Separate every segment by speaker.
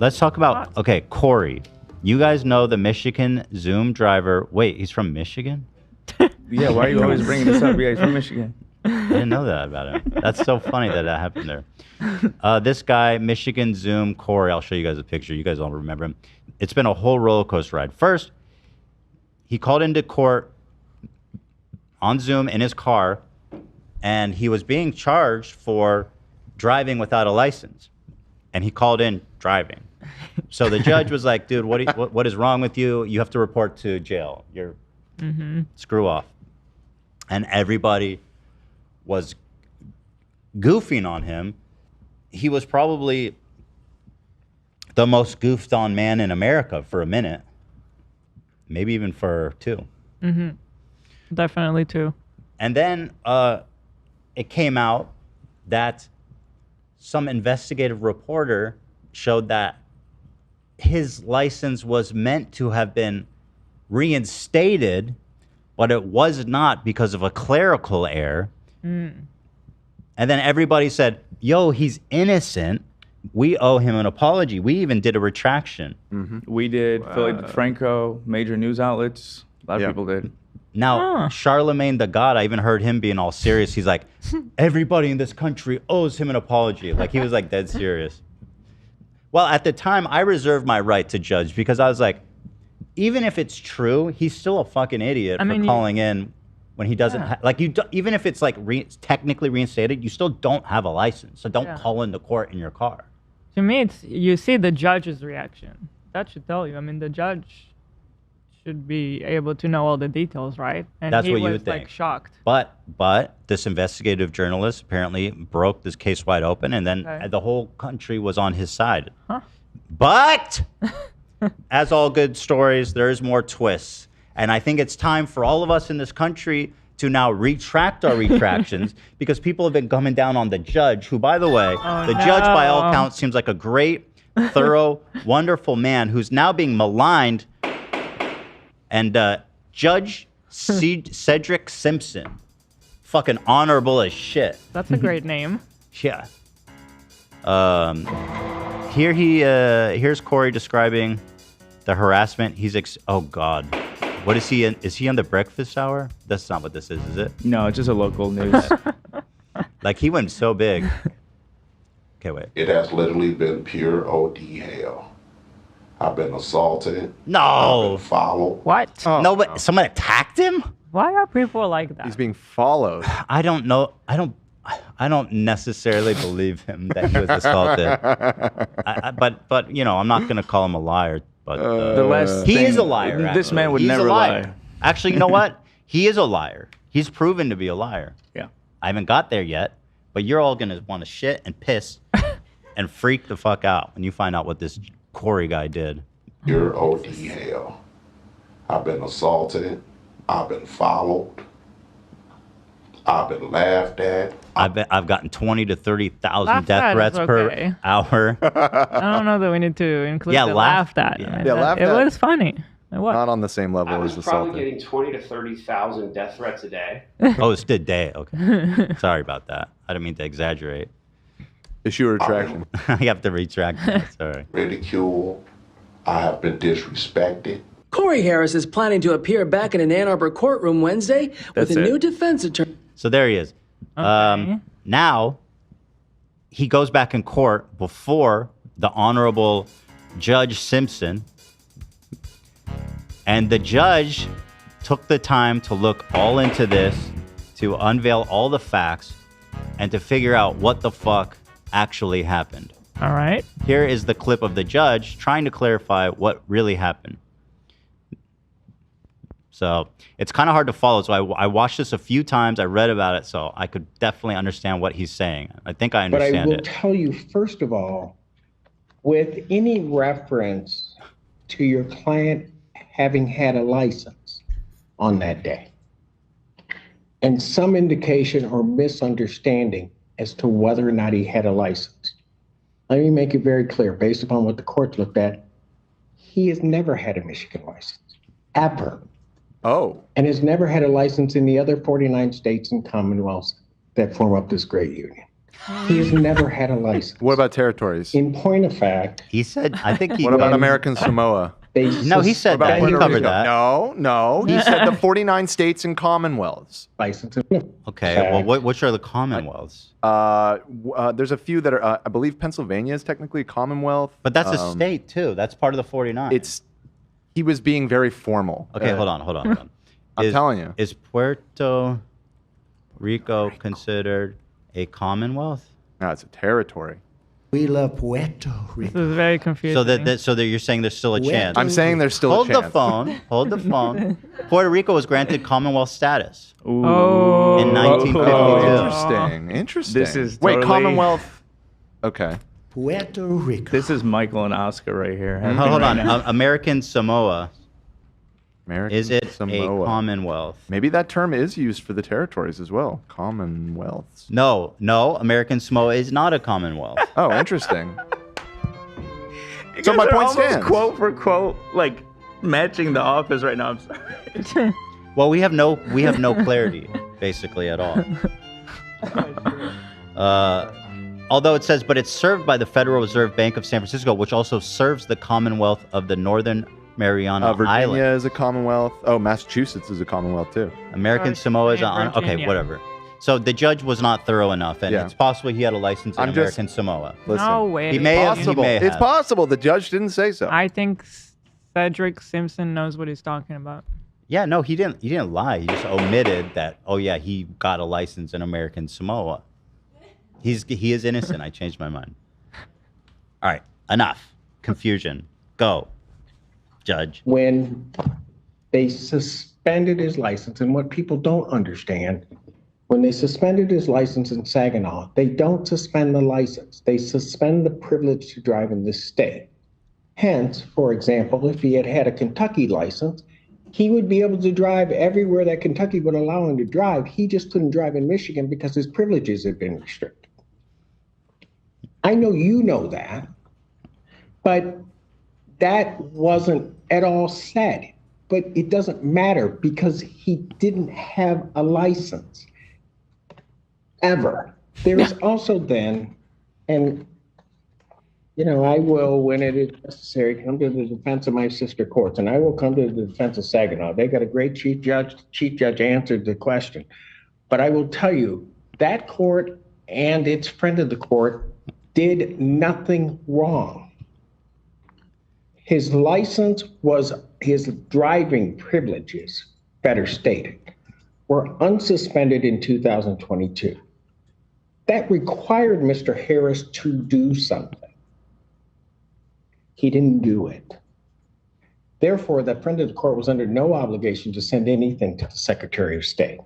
Speaker 1: let's talk about, okay, Corey. You guys know the Michigan Zoom driver. Wait, he's from Michigan?
Speaker 2: Yeah, why are you always bringing this up? Yeah, he's from Michigan.
Speaker 1: I didn't know that about him. That's so funny that happened there. This guy, Michigan Zoom Corey, I'll show you guys a picture. You guys all remember him. It's been a whole roller coaster ride. First, he called into court on Zoom in his car, and he was being charged for driving without a license. And he called in driving. So the judge was like, dude, what is wrong with you? You have to report to jail. You're screw off. And everybody was goofing on him. He was probably the most goofed on man in America for a minute. Maybe even for 2.
Speaker 3: Definitely 2.
Speaker 1: And then it came out that some investigative reporter showed that his license was meant to have been reinstated, but it was not because of a clerical error. And then everybody said, yo, he's innocent. We owe him an apology. We even did a retraction.
Speaker 2: We did. Philly Franco, major news outlets. A lot of people did.
Speaker 1: Now, Charlemagne the God, I even heard him being all serious. He's like, everybody in this country owes him an apology. Like, he was like dead serious. Well, at the time, I reserved my right to judge because I was like, even if it's true, he's still a fucking idiot for calling in when he doesn't even if it's like technically reinstated, you still don't have a license. So don't call into court in your car.
Speaker 3: To me, it's you see the judge's reaction. That should tell you. I mean, the judge should be able to know all the details, right? And
Speaker 1: that's
Speaker 3: he
Speaker 1: what you
Speaker 3: was
Speaker 1: would think.
Speaker 3: Like shocked.
Speaker 1: But this investigative journalist apparently broke this case wide open, and then the whole country was on his side. But as all good stories, there is more twists. And I think it's time for all of us in this country to now retract our retractions because people have been coming down on the judge, who, by the way, judge by all counts seems like a great, thorough, wonderful man who's now being maligned. And Judge Cedric Simpson, fucking honorable as shit.
Speaker 3: That's a great name.
Speaker 1: Yeah. Here's Corey describing the harassment. Oh God, what is he in? Is he on the breakfast hour? That's not what this is it?
Speaker 2: No, it's just a local news.
Speaker 1: Like, he went so big. Okay, wait.
Speaker 4: It has literally been pure OD hell. I've been assaulted.
Speaker 1: No.
Speaker 4: I've been followed.
Speaker 3: What?
Speaker 1: No, but someone attacked him?
Speaker 3: Why are people like that?
Speaker 5: He's being followed.
Speaker 1: I don't know. I don't necessarily believe him that he was assaulted. But you know, I'm not gonna call him a liar. But he is a liar.
Speaker 2: This man would never lie.
Speaker 1: Actually, you know what? He is a liar. He's proven to be a liar.
Speaker 2: Yeah.
Speaker 1: I haven't got there yet, but you're all gonna want to shit and piss and freak the fuck out when you find out what this Corey guy did.
Speaker 4: Pure OD hell. I've been assaulted. I've been followed. I've been laughed at.
Speaker 1: I've gotten 20 to 30,000 death threats per hour.
Speaker 3: I don't know that we need to include the laughed at.
Speaker 5: Laughed at.
Speaker 3: It was funny. It was.
Speaker 5: Not on the same level as assaulted.
Speaker 6: I was probably getting 20 to 30,000 death threats a day.
Speaker 1: Oh, it's a day. Okay. Sorry about that. I didn't mean to exaggerate.
Speaker 5: Issue a retraction.
Speaker 1: I have to retract that. Sorry.
Speaker 4: Ridicule. I have been disrespected.
Speaker 7: Corey Harris is planning to appear back in an Ann Arbor courtroom Wednesday with a new defense attorney.
Speaker 1: So there he is.
Speaker 3: Okay.
Speaker 1: Now, he goes back in court before the Honorable Judge Simpson. And the judge took the time to look all into this, to unveil all the facts, and to figure out what the fuck actually happened.
Speaker 3: All right.
Speaker 1: Here is the clip of the judge trying to clarify what really happened. So it's kind of hard to follow. So I watched this a few times. I read about it, so I could definitely understand what he's saying. I think I understand it.
Speaker 8: But I will tell you, first of all, with any reference to your client having had a license on that day, and some indication or misunderstanding as to whether or not he had a license, let me make it very clear, based upon what the court looked at, he has never had a Michigan license, ever.
Speaker 5: Oh.
Speaker 8: And has never had a license in the other 49 states and commonwealths that form up this great union. He has never had a license.
Speaker 5: What about territories?
Speaker 8: In point of fact,
Speaker 1: He said, I think he.
Speaker 5: What about American Samoa?
Speaker 1: No, he said
Speaker 5: What about
Speaker 1: that. He
Speaker 5: Puerto
Speaker 1: covered
Speaker 5: Rico?
Speaker 1: that.
Speaker 5: No. He said the 49 states and commonwealths.
Speaker 8: licenses.
Speaker 1: Okay, well, which are the commonwealths?
Speaker 5: There's a few that are, I believe Pennsylvania is technically a commonwealth.
Speaker 1: But that's a state, too. That's part of the 49.
Speaker 5: He was being very formal.
Speaker 1: Okay, hold on.
Speaker 5: I'm telling you.
Speaker 1: Is Puerto Rico considered a commonwealth?
Speaker 5: No, it's a territory.
Speaker 9: We love Puerto Rico.
Speaker 3: This is very confusing.
Speaker 1: So that you're saying there's still a chance.
Speaker 5: I'm saying there's still
Speaker 1: Hold
Speaker 5: a chance.
Speaker 1: Hold the phone. Puerto Rico was granted Commonwealth status
Speaker 3: Oh.
Speaker 1: in 1952.
Speaker 5: Interesting.
Speaker 2: This is
Speaker 5: Wait,
Speaker 2: totally-
Speaker 5: Commonwealth. Okay.
Speaker 9: Puerto Rico.
Speaker 2: This is Michael and Oscar right here.
Speaker 1: Hold on. American Samoa.
Speaker 5: American
Speaker 1: Is it
Speaker 5: Samoa.
Speaker 1: a commonwealth?
Speaker 5: Maybe that term is used for the territories as well. Commonwealths.
Speaker 1: No. American Samoa is not a commonwealth.
Speaker 5: Oh, interesting.
Speaker 2: You
Speaker 5: So
Speaker 2: guys
Speaker 5: my
Speaker 2: are
Speaker 5: point
Speaker 2: almost
Speaker 5: stands.
Speaker 2: quote for quote, like matching The Office right now. I'm sorry.
Speaker 1: Well, we have no clarity basically at all. Although it says, but it's served by the Federal Reserve Bank of San Francisco, which also serves the Commonwealth of the Northern Mariana
Speaker 5: Virginia
Speaker 1: Islands.
Speaker 5: is a commonwealth. Oh, Massachusetts is a commonwealth too.
Speaker 1: American Samoa is
Speaker 3: and
Speaker 1: on. Okay,
Speaker 3: Virginia.
Speaker 1: whatever. So the judge was not thorough enough, and
Speaker 5: Yeah.
Speaker 1: it's possible he had a license in
Speaker 5: I'm just-
Speaker 1: American Samoa.
Speaker 5: Listen,
Speaker 3: No way.
Speaker 1: He may have. He
Speaker 5: possible.
Speaker 1: may
Speaker 5: It's
Speaker 1: have.
Speaker 5: possible. The judge didn't say so.
Speaker 3: I think Cedric Simpson knows what he's talking about.
Speaker 1: Yeah, no, he didn't. He didn't lie. He just omitted that. Oh yeah, he got a license in American Samoa. He is innocent. I changed my mind. All right, enough confusion. Go, judge.
Speaker 8: When they suspended his license, and what people don't understand, when they suspended his license in Saginaw, they don't suspend the license. They suspend the privilege to drive in this state. Hence, for example, if he had had a Kentucky license, he would be able to drive everywhere that Kentucky would allow him to drive. He just couldn't drive in Michigan because his privileges had been restricted. I know you know that, but that wasn't at all said. But it doesn't matter because he didn't have a license ever. There is also then, and I will, when it is necessary, come to the defense of my sister courts, and I will come to the defense of Saginaw. They got a great chief judge. The chief judge answered the question. But I will tell you, that court and its friend of the court did nothing wrong. His license was, his driving privileges, better stated, were unsuspended in 2022. That required Mr. Harris to do something. He didn't do it. Therefore, the friend of the court was under no obligation to send anything to the Secretary of State.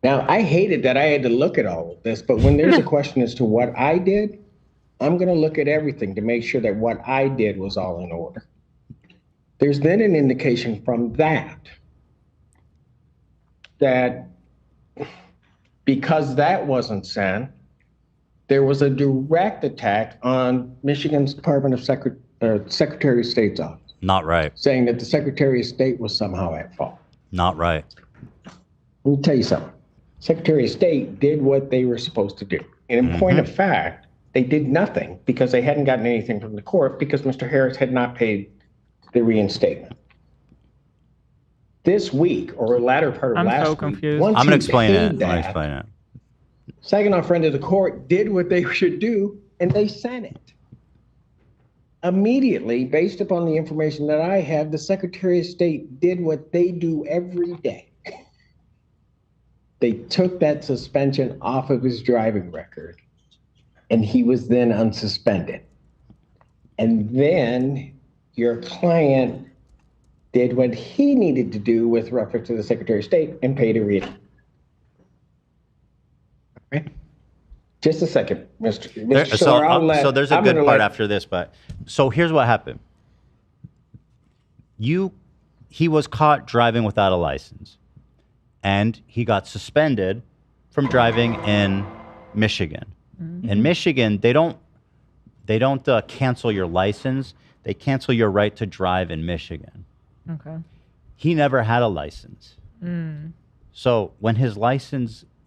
Speaker 8: Now, I hated that I had to look at all of this, but when there's a question as to what I did, I'm going to look at everything to make sure that what I did was all in order. There's then an indication from that because that wasn't sent, there was a direct attack on Michigan's Department of Secretary of State's office.
Speaker 1: Not right.
Speaker 8: Saying that the Secretary of State was somehow at fault.
Speaker 1: Not right.
Speaker 8: Let me tell you something. Secretary of State did what they were supposed to do. And in point of fact, they did nothing because they hadn't gotten anything from the court because Mr. Harris had not paid the reinstatement. This week, or latter part of
Speaker 3: I'm
Speaker 8: last
Speaker 3: so
Speaker 8: week,
Speaker 3: confused.
Speaker 8: once
Speaker 1: I'm gonna
Speaker 8: he
Speaker 1: explain it.
Speaker 8: paid
Speaker 1: I'm gonna
Speaker 8: that,
Speaker 1: explain it.
Speaker 8: Saginaw friend of the court did what they should do, and they sent it. Immediately, based upon the information that I have, the Secretary of State did what they do every day. They took that suspension off of his driving record, and he was then unsuspended. And then your client did what he needed to do with reference to the Secretary of State and paid a reinstatement. Okay. Just a second, Mr. Schiller,
Speaker 1: so there's a good part after this, but so here's what happened. He was caught driving without a license, and he got suspended from driving in Michigan. In Michigan, they don't cancel your license. They cancel your right to drive in Michigan.
Speaker 3: Okay.
Speaker 1: He never had a license. So when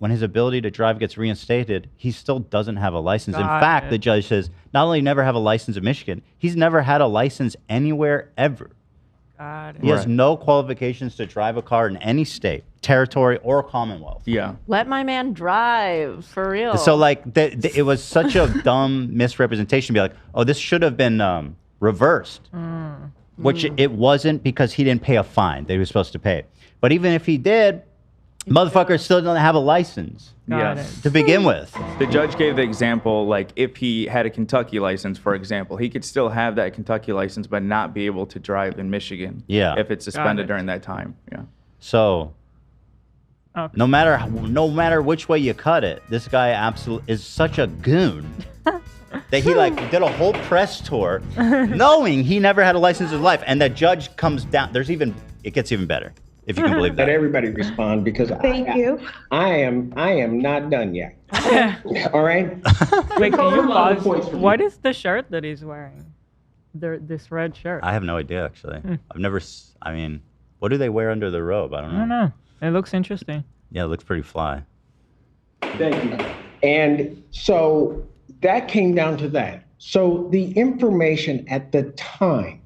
Speaker 1: when his ability to drive gets reinstated, he still doesn't have a license. In
Speaker 3: Got
Speaker 1: fact,
Speaker 3: it.
Speaker 1: the judge says not only never have a license in Michigan, he's never had a license anywhere ever.
Speaker 3: Got
Speaker 1: He has
Speaker 2: Right.
Speaker 1: no qualifications to drive a car in any state, territory, or Commonwealth.
Speaker 2: Yeah.
Speaker 10: Let my man drive for real.
Speaker 1: So like it was such a dumb misrepresentation to be like, oh, this should have been reversed, which it wasn't because he didn't pay a fine that he was supposed to pay. But even if he did, motherfucker still doesn't have a license
Speaker 3: Got
Speaker 2: Yeah.
Speaker 3: it.
Speaker 1: to begin with.
Speaker 2: The judge gave the example, like if he had a Kentucky license, for example, he could still have that Kentucky license, but not be able to drive in Michigan.
Speaker 1: Yeah.
Speaker 2: If it's suspended
Speaker 3: it.
Speaker 2: during that time. Yeah.
Speaker 1: So
Speaker 3: Okay.
Speaker 1: no matter which way you cut it, this guy absolutely is such a goon that he like did a whole press tour knowing he never had a license in his life, and the judge comes down. It gets even better, if you can believe
Speaker 8: Let
Speaker 1: that.
Speaker 8: everybody respond because
Speaker 11: Thank you.
Speaker 8: I am not done yet. All right.
Speaker 3: Wait, can you
Speaker 8: A lot of
Speaker 3: pause?
Speaker 8: points for
Speaker 3: What is the shirt that he's wearing? This red shirt.
Speaker 1: I have no idea actually. I've never. I mean, what do they wear under the robe? I don't
Speaker 3: I don't
Speaker 1: know.
Speaker 3: know. It looks interesting.
Speaker 1: Yeah, it looks pretty fly.
Speaker 8: Thank you. And so that came down to that. So the information at the time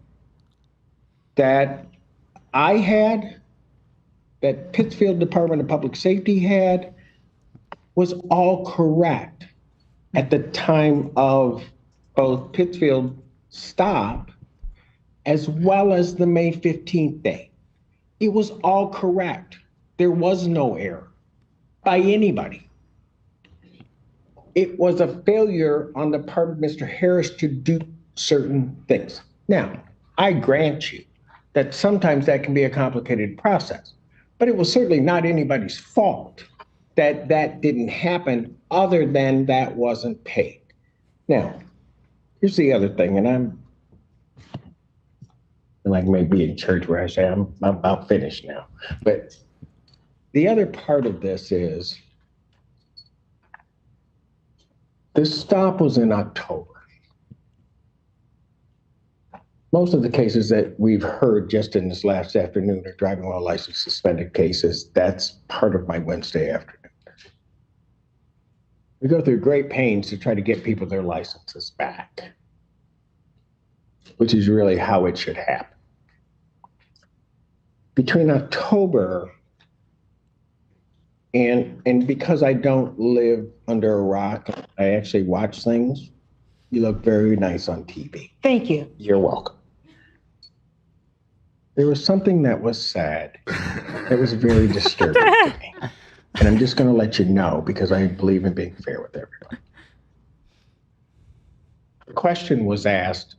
Speaker 8: that I had, that Pittsfield Department of Public Safety had, was all correct at the time of both Pittsfield stop as well as the May 15th date. It was all correct. There was no error by anybody. It was a failure on the part of Mr. Harris to do certain things. Now, I grant you that sometimes that can be a complicated process, but it was certainly not anybody's fault that that didn't happen other than that wasn't paid. Now, here's the other thing, and I'm like maybe in church where I say I'm about finished now, but the other part of this is this stop was in October. Most of the cases that we've heard just in this last afternoon are driving while license suspended cases. That's part of my Wednesday afternoon. We go through great pains to try to get people their licenses back, which is really how it should happen. Between October and because I don't live under a rock, I actually watch things. You look very nice on TV.
Speaker 11: Thank you.
Speaker 8: You're welcome. There was something that was sad. That was very disturbing to me. And I'm just going to let you know because I believe in being fair with everyone. The question was asked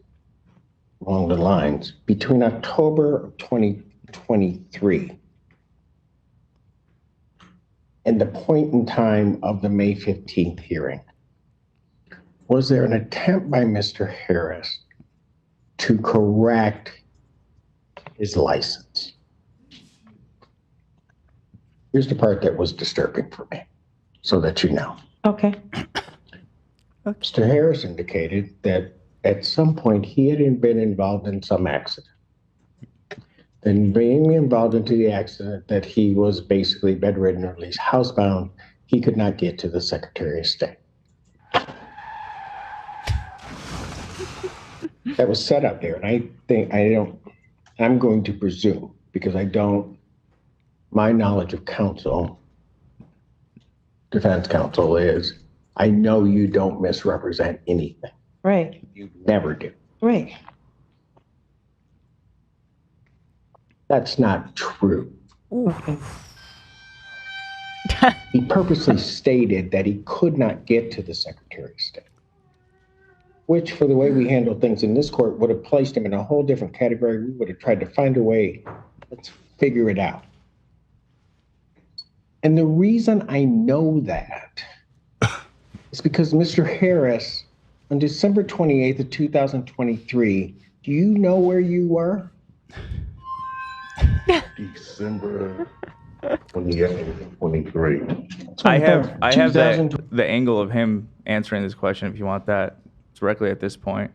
Speaker 8: along the lines between October of 2023 and the point in time of the May 15th hearing. Was there an attempt by Mr. Harris to correct his license? Here's the part that was disturbing for me, so that you know.
Speaker 11: Okay.
Speaker 8: Mr. Harris indicated that at some point he had been involved in some accident. Then being involved into the accident that he was basically bedridden or at least housebound, he could not get to the Secretary of State. That was set up there, and I'm going to presume, because my knowledge of counsel, defense counsel is, I know you don't misrepresent anything.
Speaker 11: Right.
Speaker 8: You never do.
Speaker 11: Right.
Speaker 8: That's not true.
Speaker 11: Okay.
Speaker 8: He purposely stated that he could not get to the Secretary of State, which for the way we handle things in this court would have placed him in a whole different category. We would have tried to find a way, let's figure it out. And the reason I know that is because Mr. Harris, on December 28th of 2023, do you know where you were?
Speaker 4: December 28th, 23.
Speaker 2: I have the
Speaker 8: 2000
Speaker 2: angle of him answering this question if you want that directly at this point.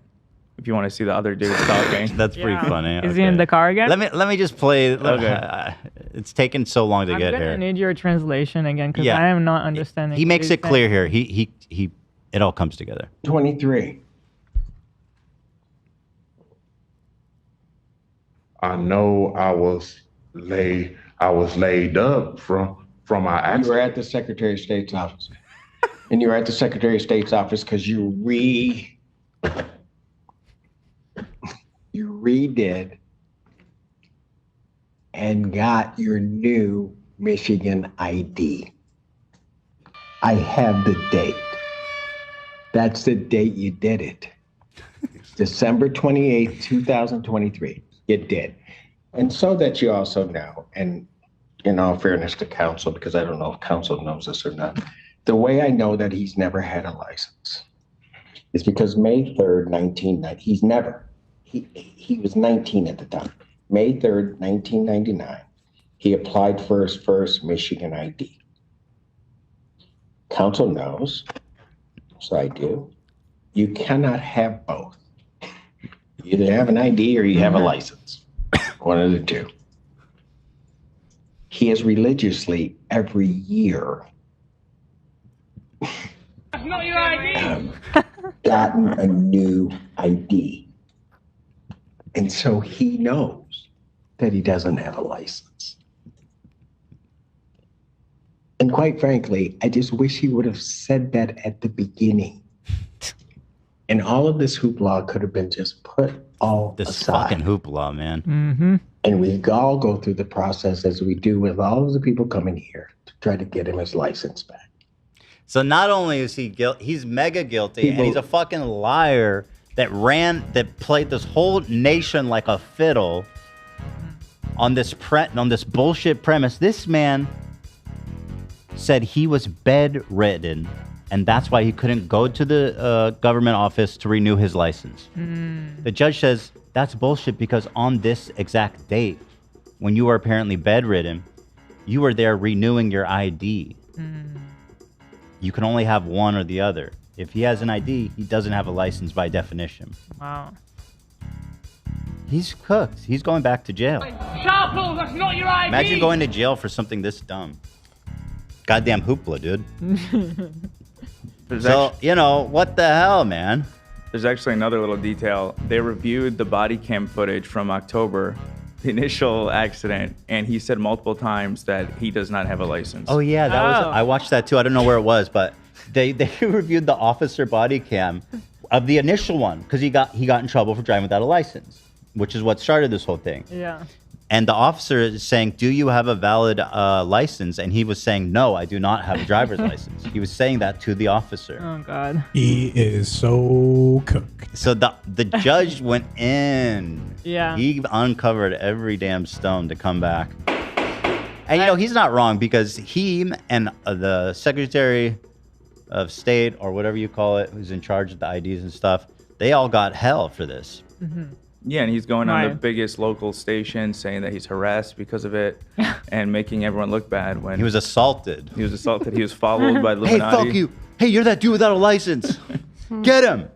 Speaker 2: If you want to see the other dudes talking.
Speaker 1: That's pretty
Speaker 3: Yeah.
Speaker 1: funny.
Speaker 3: Is he in the car again?
Speaker 1: Let me just play.
Speaker 2: Okay.
Speaker 1: It's taken so long to
Speaker 3: I'm
Speaker 1: get
Speaker 3: gonna
Speaker 1: here.
Speaker 3: need your translation again because
Speaker 1: Yeah.
Speaker 3: I am not understanding.
Speaker 1: He
Speaker 3: what
Speaker 1: makes
Speaker 3: he's
Speaker 1: it clear
Speaker 3: saying.
Speaker 1: here. He it all comes together.
Speaker 8: 23.
Speaker 4: I know I was laid up from my
Speaker 8: You were
Speaker 4: accident.
Speaker 8: at the Secretary of State's office. And you were at the Secretary of State's office because you redid and got your new Michigan ID. I have the date. That's the date you did it. December 28th, 2023. You did. And so that you also know, and in all fairness to counsel, because I don't know if counsel knows this or not, the way I know that he's never had a license is because May 3rd, 1990, he was 19 at the time. May 3rd, 1999, he applied for his first Michigan ID. Counsel knows, so I do. You cannot have both. You either have an ID or you have a license. One of the two. He has religiously every year gotten a new ID. And so he knows that he doesn't have a license. And quite frankly, I just wish he would have said that at the beginning. And all of this hoopla could have been just put all
Speaker 1: This
Speaker 8: aside.
Speaker 1: fucking hoopla, man.
Speaker 3: Mm-hmm.
Speaker 8: And we all go through the process as we do with all of the people coming here to try to get him his license back.
Speaker 1: So not only is he guilty, he's mega guilty, and he's a fucking liar that played this whole nation like a fiddle on this bullshit premise. This man said he was bedridden, and that's why he couldn't go to the government office to renew his license. The judge says that's bullshit because on this exact date, when you were apparently bedridden, you were there renewing your ID. You can only have one or the other. If he has an ID, he doesn't have a license by definition.
Speaker 3: Wow.
Speaker 1: He's cooked. He's going back to jail.
Speaker 11: Sharple, that's not your ID.
Speaker 1: Imagine going to jail for something this dumb. Goddamn hoopla, dude. So, you know, what the hell, man?
Speaker 2: There's actually another little detail. They reviewed the body cam footage from October, the initial accident, and he said multiple times that he does not have a license.
Speaker 1: Oh yeah, that was. I watched that too. I don't know where it was, but they reviewed the officer body cam of the initial one because he got in trouble for driving without a license, which is what started this whole thing.
Speaker 3: Yeah.
Speaker 1: And the officer is saying, "Do you have a valid license?" And he was saying, "No, I do not have a driver's license." He was saying that to the officer.
Speaker 3: Oh God.
Speaker 12: He is so cooked.
Speaker 1: So the judge went in.
Speaker 3: Yeah.
Speaker 1: He uncovered every damn stone to come back. And you know, he's not wrong because he and the Secretary of State or whatever you call it, who's in charge of the IDs and stuff, they all got hell for this.
Speaker 2: Yeah, and he's going on the
Speaker 3: Right.
Speaker 2: biggest local station saying that he's harassed because of it and making everyone look bad when
Speaker 1: He was assaulted.
Speaker 2: He was followed by the
Speaker 1: Hey,
Speaker 2: Illuminati.
Speaker 1: fuck you. Hey, you're that dude without a license. Get him.